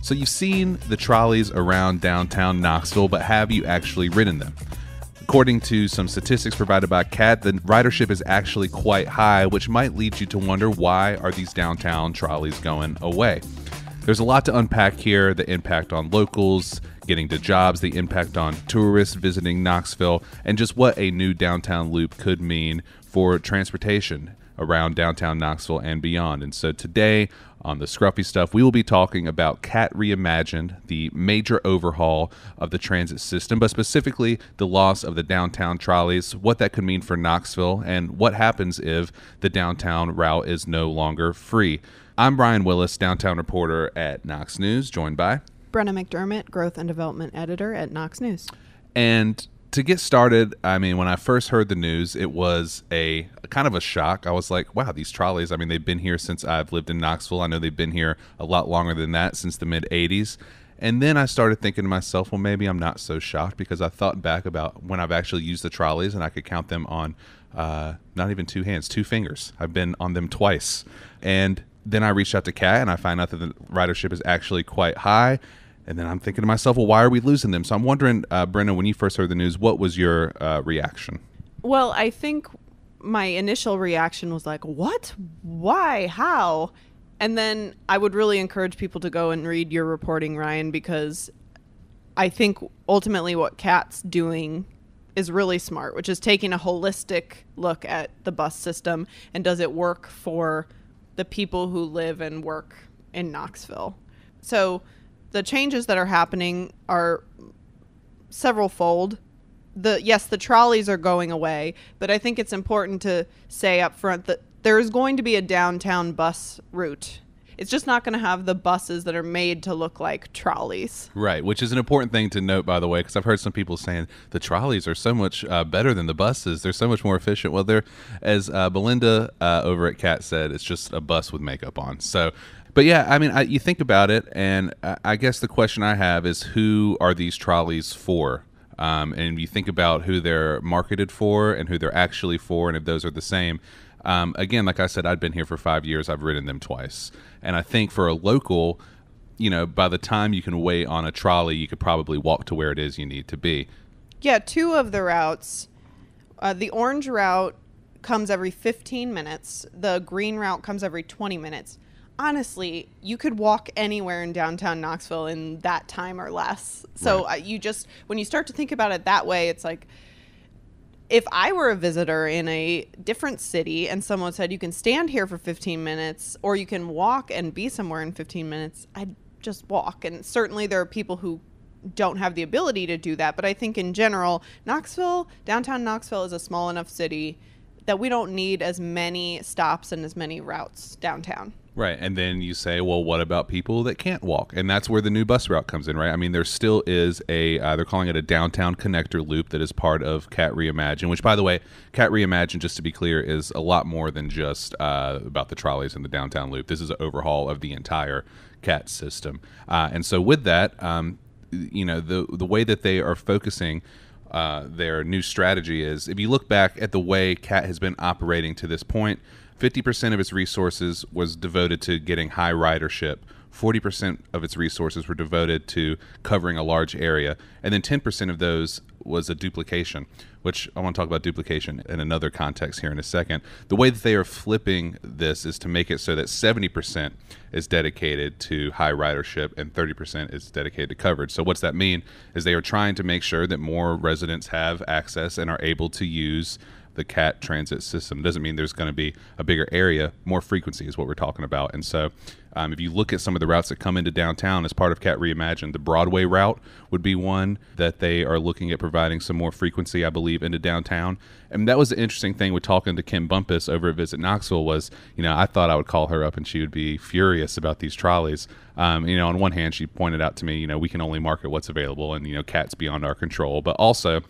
So you've seen the trolleys around downtown Knoxville, but have you actually ridden them? According to some statistics provided by KAT, the ridership is actually quite high, which might lead you to wonder, why are these downtown trolleys going away? There's a lot to unpack here: the impact on locals getting to jobs, the impact on tourists visiting Knoxville, and just what a new downtown loop could mean for transportation around downtown Knoxville and beyond. And so today on the Scruffy Stuff, we will be talking about KAT Reimagined, the major overhaul of the transit system, but specifically the loss of the downtown trolleys, what that could mean for Knoxville, and what happens if the downtown route is no longer free. I'm Brian Wilusz, downtown reporter at KnoxNews, joined by Brenna McDermott, growth and development editor at KnoxNews. And to get started, I mean, when I first heard the news, it was a kind of a shock. I was like, wow, these trolleys, I mean, they've been here since I've lived in Knoxville. I know they've been here a lot longer than that, since the mid-'80s. And then I started thinking to myself, well, maybe I'm not so shocked, because I thought back about when I've actually used the trolleys, and I could count them on not even two hands, two fingers. I've been on them twice. And then I reached out to KAT, and I find out that the ridership is actually quite high. And then I'm thinking to myself, well, why are we losing them? So I'm wondering, Brenna, when you first heard the news, what was your reaction? Well, I think my initial reaction was like, what? Why? How? And then I would really encourage people to go and read your reporting, Ryan, because I think ultimately what KAT's doing is really smart, which is taking a holistic look at the bus system and does it work for the people who live and work in Knoxville. So the changes that are happening are several-fold. Yes, the trolleys are going away, but I think it's important to say up front that there is going to be a downtown bus route. It's just not going to have the buses that are made to look like trolleys. Right, which is an important thing to note, by the way, because I've heard some people saying the trolleys are so much better than the buses. They're so much more efficient. Well, they're, as Belinda over at KAT said, it's just a bus with makeup on. So, but yeah, I mean, you think about it, and I guess the question I have is, who are these trolleys for? And you think about who they're marketed for and who they're actually for, and if those are the same. Again, like I said, I've been here for 5 years. I've ridden them twice. And I think for a local, you know, by the time you can wait on a trolley, you could probably walk to where it is you need to be. Yeah, two of the routes. The orange route comes every 15 minutes. The green route comes every 20 minutes. Honestly, you could walk anywhere in downtown Knoxville in that time or less. So Right. When you start to think about it that way, it's like, if I were a visitor in a different city and someone said you can stand here for 15 minutes or you can walk and be somewhere in 15 minutes, I'd just walk. And certainly there are people who don't have the ability to do that. But I think in general, downtown Knoxville is a small enough city that we don't need as many stops and as many routes downtown. Right. And then you say, well, what about people that can't walk? And that's where the new bus route comes in, right? I mean, there still is they're calling it a downtown connector loop that is part of KAT Reimagined, which, by the way, KAT Reimagined, just to be clear, is a lot more than just about the trolleys and the downtown loop. This is an overhaul of the entire KAT system. And so with that, you know, the way that they are focusing their new strategy is, if you look back at the way KAT has been operating to this point, 50% of its resources was devoted to getting high ridership. 40% of its resources were devoted to covering a large area. And then 10% of those was a duplication, which I want to talk about duplication in another context here in a second. The way that they are flipping this is to make it so that 70% is dedicated to high ridership and 30% is dedicated to coverage. So what's that mean? Is they are trying to make sure that more residents have access and are able to use the KAT transit system. It doesn't mean there's going to be a bigger area. More frequency is what we're talking about. And so if you look at some of the routes that come into downtown as part of KAT Reimagined, the Broadway route would be one that they are looking at providing some more frequency, I believe, into downtown. And that was the interesting thing with talking to Kim Bumpus over at Visit Knoxville was, you know, I thought I would call her up and she would be furious about these trolleys. You know, on one hand, she pointed out to me, you know, we can only market what's available and, you know, KAT's beyond our control. But also,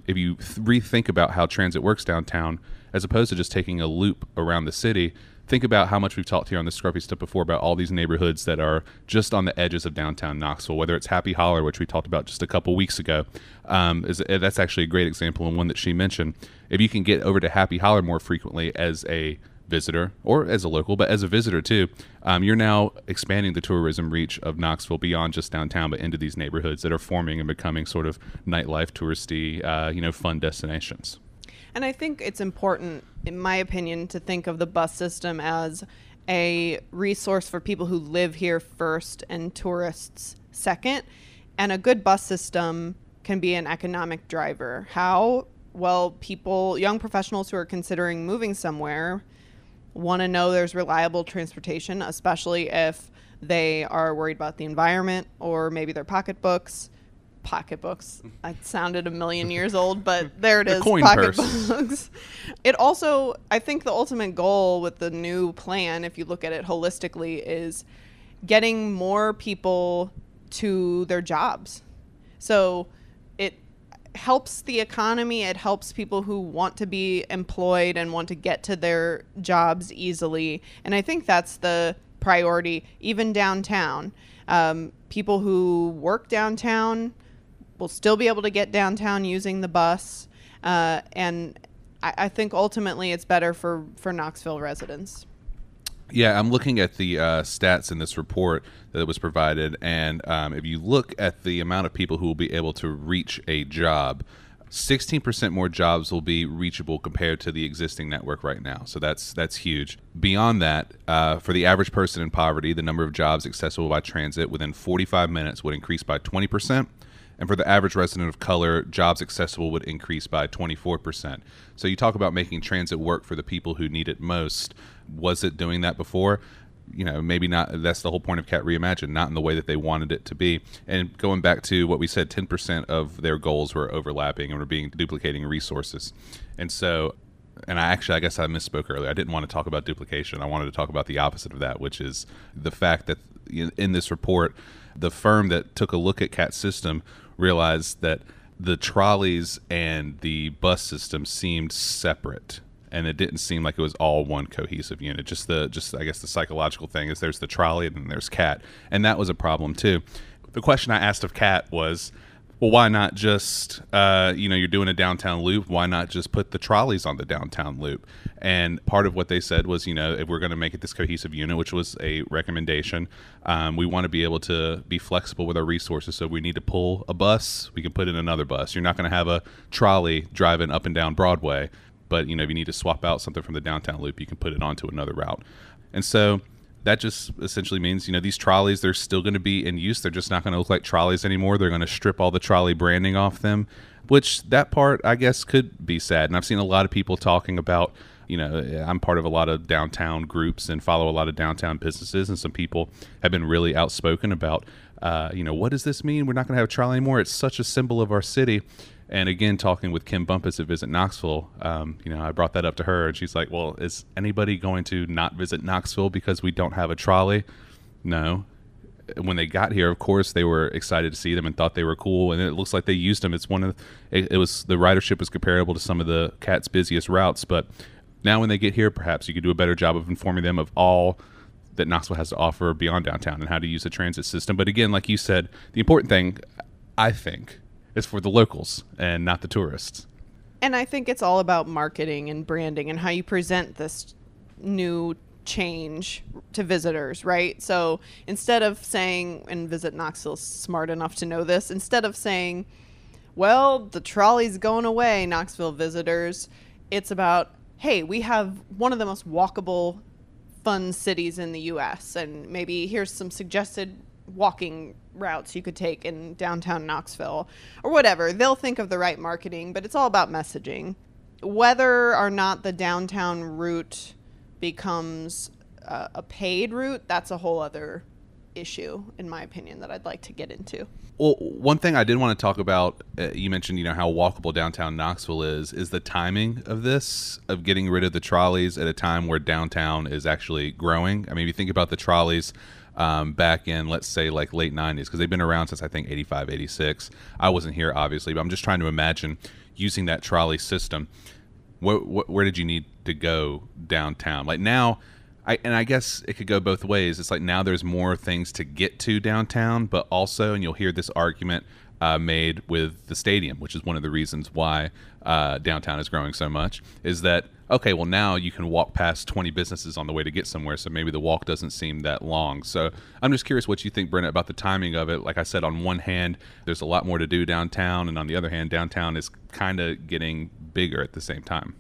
if you rethink about how transit works downtown, as opposed to just taking a loop around the city, think about how much we've talked here on the Scruffy Stuff before about all these neighborhoods that are just on the edges of downtown Knoxville, whether it's Happy Holler, which we talked about just a couple weeks ago. That's actually a great example and one that she mentioned. If you can get over to Happy Holler more frequently as a visitor or as a local, but as a visitor too, you're now expanding the tourism reach of Knoxville beyond just downtown, but into these neighborhoods that are forming and becoming sort of nightlife, touristy, fun destinations. And I think it's important, in my opinion, to think of the bus system as a resource for people who live here first and tourists second. And a good bus system can be an economic driver. How? Well, young professionals who are considering moving somewhere want to know there's reliable transportation, especially if they are worried about the environment or maybe their pocketbooks. I sounded a million years old, but there it is. Coin pocketbooks. It also, I think the ultimate goal with the new plan, if you look at it holistically, is getting more people to their jobs. So it helps the economy. It helps people who want to be employed and want to get to their jobs easily. And I think that's the priority, even downtown. People who work downtown will still be able to get downtown using the bus. And I think ultimately it's better for Knoxville residents. Yeah, I'm looking at the stats in this report that was provided, and if you look at the amount of people who will be able to reach a job, 16% more jobs will be reachable compared to the existing network right now. So that's huge. Beyond that, for the average person in poverty, the number of jobs accessible by transit within 45 minutes would increase by 20%. And for the average resident of color, jobs accessible would increase by 24%. So you talk about making transit work for the people who need it most. Was it doing that before? Maybe not. That's the whole point of KAT Reimagined, not in the way that they wanted it to be. And going back to what we said, 10% of their goals were overlapping and were duplicating resources. And so, I guess I misspoke earlier. I didn't want to talk about duplication. I wanted to talk about the opposite of that, which is the fact that in this report, the firm that took a look at KAT's system realized that the trolleys and the bus system seemed separate, and it didn't seem like it was all one cohesive unit. Just I guess the psychological thing is there's the trolley and then there's KAT, and that was a problem too. The question I asked of KAT was, well, why not just, you're doing a downtown loop, why not just put the trolleys on the downtown loop? And part of what they said was, if we're going to make it this cohesive unit, which was a recommendation, we want to be able to be flexible with our resources. So if we need to pull a bus, we can put in another bus. You're not going to have a trolley driving up and down Broadway, but, if you need to swap out something from the downtown loop, you can put it onto another route. And so that just essentially means, these trolleys, they're still going to be in use. They're just not going to look like trolleys anymore. They're going to strip all the trolley branding off them, which that part, I guess, could be sad. And I've seen a lot of people talking about, I'm part of a lot of downtown groups and follow a lot of downtown businesses. And some people have been really outspoken about, what does this mean? We're not going to have a trolley anymore. It's such a symbol of our city. And again, talking with Kim Bumpus at Visit Knoxville, I brought that up to her, and she's like, well, is anybody going to not visit Knoxville because we don't have a trolley? No. When they got here, of course, they were excited to see them and thought they were cool, and it looks like they used them. It's the ridership was comparable to some of the KAT's busiest routes, but now when they get here, perhaps you could do a better job of informing them of all that Knoxville has to offer beyond downtown and how to use the transit system. But again, like you said, the important thing, I think, is for the locals and not the tourists. And I think it's all about marketing and branding and how you present this new change to visitors, right? So instead of saying, and Visit Knoxville's smart enough to know this, instead of saying, well, the trolley's going away, Knoxville visitors, it's about, hey, we have one of the most walkable, fun cities in the U.S., and maybe here's some suggested walking routes you could take in downtown Knoxville or whatever. They'll think of the right marketing, but it's all about messaging. Whether or not the downtown route becomes a paid route, that's a whole other issue, in my opinion, that I'd like to get into. Well, one thing I did want to talk about, you mentioned, how walkable downtown Knoxville is the timing of this, of getting rid of the trolleys at a time where downtown is actually growing. I mean, if you think about the trolleys back in, let's say, like late 90s, because they've been around since I think 85, 86. I wasn't here, obviously, but I'm just trying to imagine using that trolley system. Where did you need to go downtown? Like now, I guess it could go both ways. It's like now there's more things to get to downtown, but also, and you'll hear this argument made with the stadium, which is one of the reasons why downtown is growing so much, is that okay, well, now you can walk past 20 businesses on the way to get somewhere, so maybe the walk doesn't seem that long. So I'm just curious what you think, Brenna, about the timing of it. Like I said, on one hand, there's a lot more to do downtown, and on the other hand, downtown is kind of getting bigger at the same time.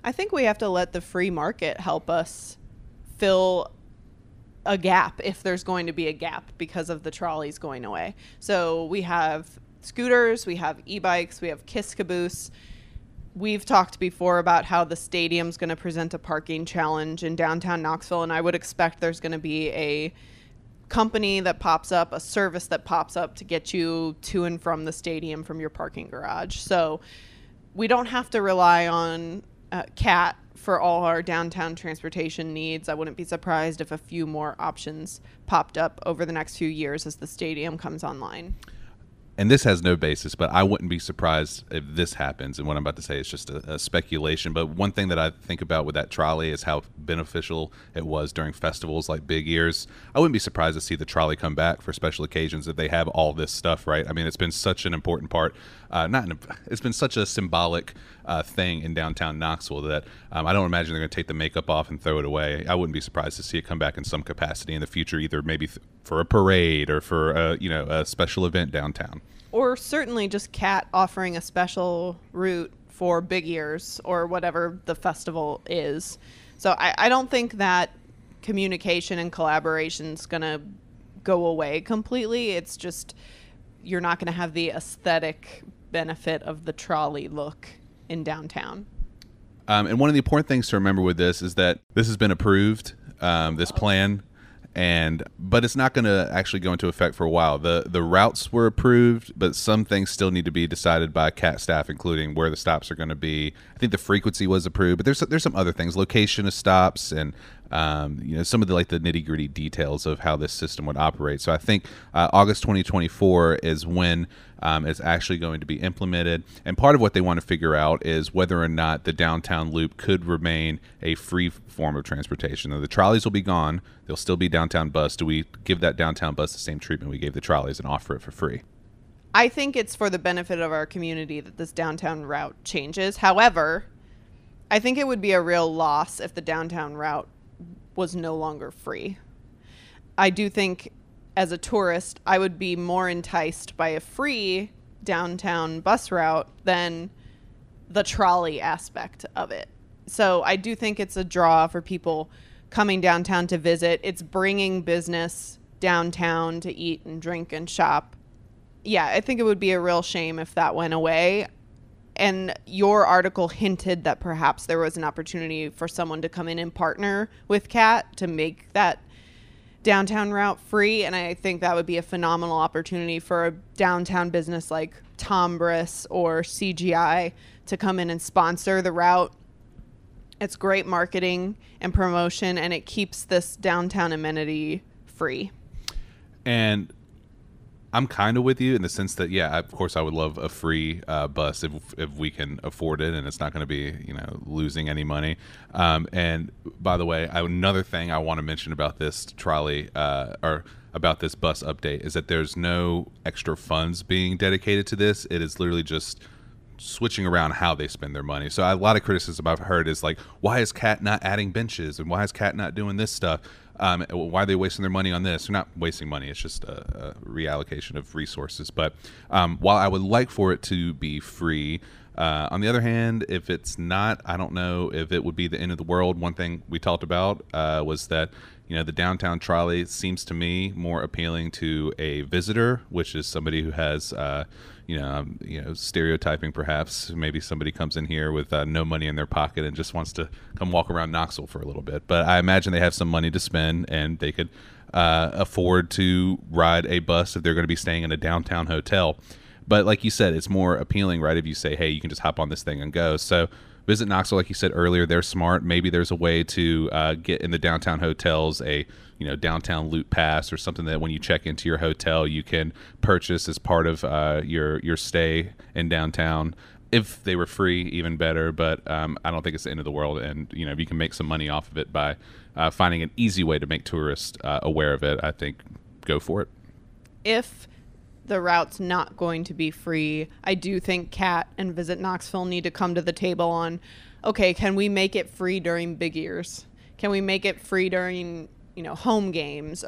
I think we have to let the free market help us fill a gap if there's going to be a gap because of the trolleys going away. So we have scooters, we have e-bikes, we have Kiss Caboose. We've talked before about how the stadium's going to present a parking challenge in downtown Knoxville, and I would expect there's going to be a company that pops up, a service that pops up to get you to and from the stadium from your parking garage. So we don't have to rely on KAT for all our downtown transportation needs. I wouldn't be surprised if a few more options popped up over the next few years as the stadium comes online. And this has no basis, but I wouldn't be surprised if this happens. And what I'm about to say is just a speculation. But one thing that I think about with that trolley is how beneficial it was during festivals like Big Ears. I wouldn't be surprised to see the trolley come back for special occasions if they have all this stuff, right? I mean, it's been such an important part. It's been such a symbolic thing in downtown Knoxville that I don't imagine they're going to take the makeup off and throw it away. I wouldn't be surprised to see it come back in some capacity in the future, either maybe for a parade or for a special event downtown. Or certainly just KAT offering a special route for Big Ears or whatever the festival is. So I don't think that communication and collaboration is going to go away completely. It's just you're not going to have the aesthetic benefit of the trolley look in downtown. And one of the important things to remember with this is that this has been approved, this plan. But it's not going to actually go into effect for a while. The routes were approved, but some things still need to be decided by KAT staff, including where the stops are going to be. I think the frequency was approved, but there's some other things, location of stops, and some of the nitty gritty details of how this system would operate. So I think August 2024 is when it's actually going to be implemented. And part of what they want to figure out is whether or not the downtown loop could remain a free form of transportation. Now, the trolleys will be gone. There'll still be downtown bus. Do we give that downtown bus the same treatment we gave the trolleys and offer it for free? I think it's for the benefit of our community that this downtown route changes. However, I think it would be a real loss if the downtown route was no longer free. I do think as a tourist, I would be more enticed by a free downtown bus route than the trolley aspect of it. So I do think it's a draw for people coming downtown to visit. It's bringing business downtown to eat and drink and shop. Yeah, I think it would be a real shame if that went away. And your article hinted that perhaps there was an opportunity for someone to come in and partner with KAT to make that downtown route free. And I think that would be a phenomenal opportunity for a downtown business like Tombras or CGI to come in and sponsor the route. It's great marketing and promotion, and it keeps this downtown amenity free. And I'm kind of with you in the sense that, yeah, of course I would love a free bus if we can afford it and it's not going to be, losing any money. And by the way, another thing I want to mention about this trolley or about this bus update is that there's no extra funds being dedicated to this. It is literally just switching around how they spend their money. So a lot of criticism I've heard is like, why is KAT not adding benches and why is KAT not doing this stuff? Why are they wasting their money on this? They're not wasting money. It's just a reallocation of resources. But while I would like for it to be free, on the other hand, if it's not, I don't know if it would be the end of the world. One thing we talked about was that the downtown trolley seems to me more appealing to a visitor, which is somebody who has stereotyping perhaps. Maybe somebody comes in here with no money in their pocket and just wants to come walk around Knoxville for a little bit. But I imagine they have some money to spend and they could afford to ride a bus if they're going to be staying in a downtown hotel. But like you said, it's more appealing, right, if you say, hey, you can just hop on this thing and go. So Visit Knoxville, like you said earlier, they're smart. Maybe there's a way to get in the downtown hotels a downtown loop pass or something that when you check into your hotel you can purchase as part of your stay in downtown. If they were free, even better. But I don't think it's the end of the world. And if you can make some money off of it by finding an easy way to make tourists aware of it, I think go for it. If the route's not going to be free, I do think KAT and Visit Knoxville need to come to the table on okay, can we make it free during big years? Can we make it free during, home games?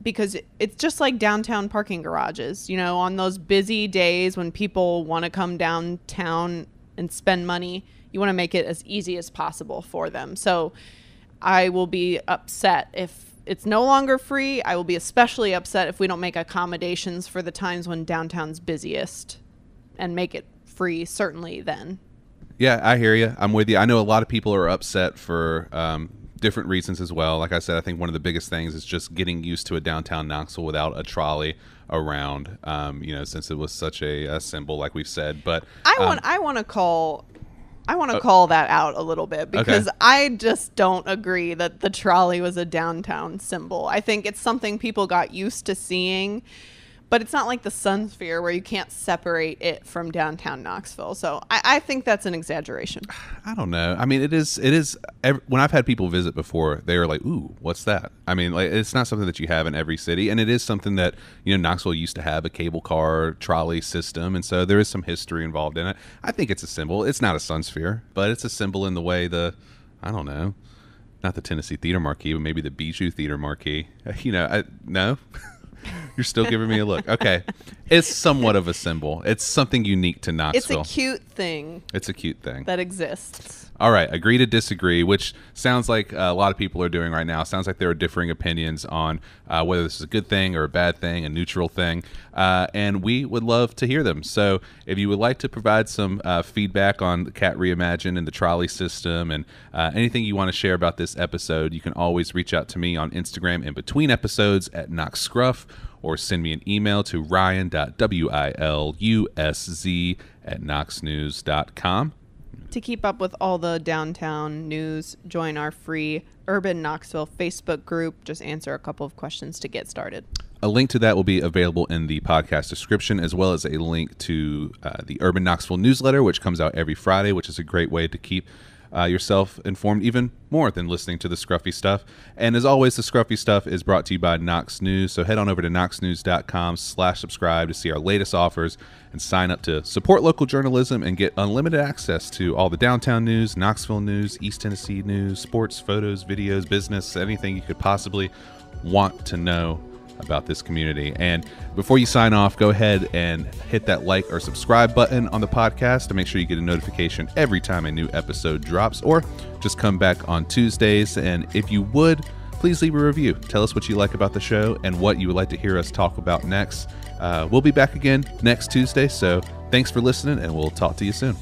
Because it's just like downtown parking garages, on those busy days when people want to come downtown and spend money, you want to make it as easy as possible for them. So I will be upset if it's no longer free. I will be especially upset if we don't make accommodations for the times when downtown's busiest and make it free, certainly then. Yeah, I hear you. I'm with you. I know a lot of people are upset for different reasons as well. Like I said, I think one of the biggest things is just getting used to a downtown Knoxville without a trolley around, since it was such a symbol, like we've said. But I want to call that out a little bit, because okay. I just don't agree that the trolley was a downtown symbol. I think it's something people got used to seeing, but it's not like the Sun Sphere where you can't separate it from downtown Knoxville. So I think that's an exaggeration. I don't know. I mean, it is. When I've had people visit before, they are like, "Ooh, what's that?" I mean, like, it's not something that you have in every city, and it is something that Knoxville used to have a cable car trolley system, and so there is some history involved in it. I think it's a symbol. It's not a Sun Sphere, but it's a symbol in the way I don't know, not the Tennessee Theater Marquee, but maybe the Bijou Theater Marquee. No. You're still giving me a look. Okay. It's somewhat of a symbol. It's something unique to Knoxville. It's a cute thing. It's a cute thing that exists. All right. Agree to disagree, which sounds like a lot of people are doing right now. Sounds like there are differing opinions on whether this is a good thing or a bad thing, a neutral thing. And we would love to hear them. So if you would like to provide some feedback on the KAT Reimagined and the trolley system and anything you want to share about this episode, you can always reach out to me on Instagram in between episodes at KnoxScruff, or send me an email to ryan.wilsz@knoxnews.com. To keep up with all the downtown news, join our free Urban Knoxville Facebook group. Just answer a couple of questions to get started. A link to that will be available in the podcast description, as well as a link to the Urban Knoxville newsletter, which comes out every Friday, which is a great way to keep yourself informed even more than listening to the Scruffy Stuff. And as always, the Scruffy Stuff is brought to you by KnoxNews. So head on over to KnoxNews.com/subscribe to see our latest offers and sign up to support local journalism and get unlimited access to all the downtown news, Knoxville news, East Tennessee news, sports, photos, videos, business, anything you could possibly want to know about this community. And before you sign off, go ahead and hit that like or subscribe button on the podcast to make sure you get a notification every time a new episode drops, or just come back on Tuesdays. And if you would, please leave a review. Tell us what you like about the show and what you would like to hear us talk about next. We'll be back again next Tuesday, so thanks for listening, and we'll talk to you soon.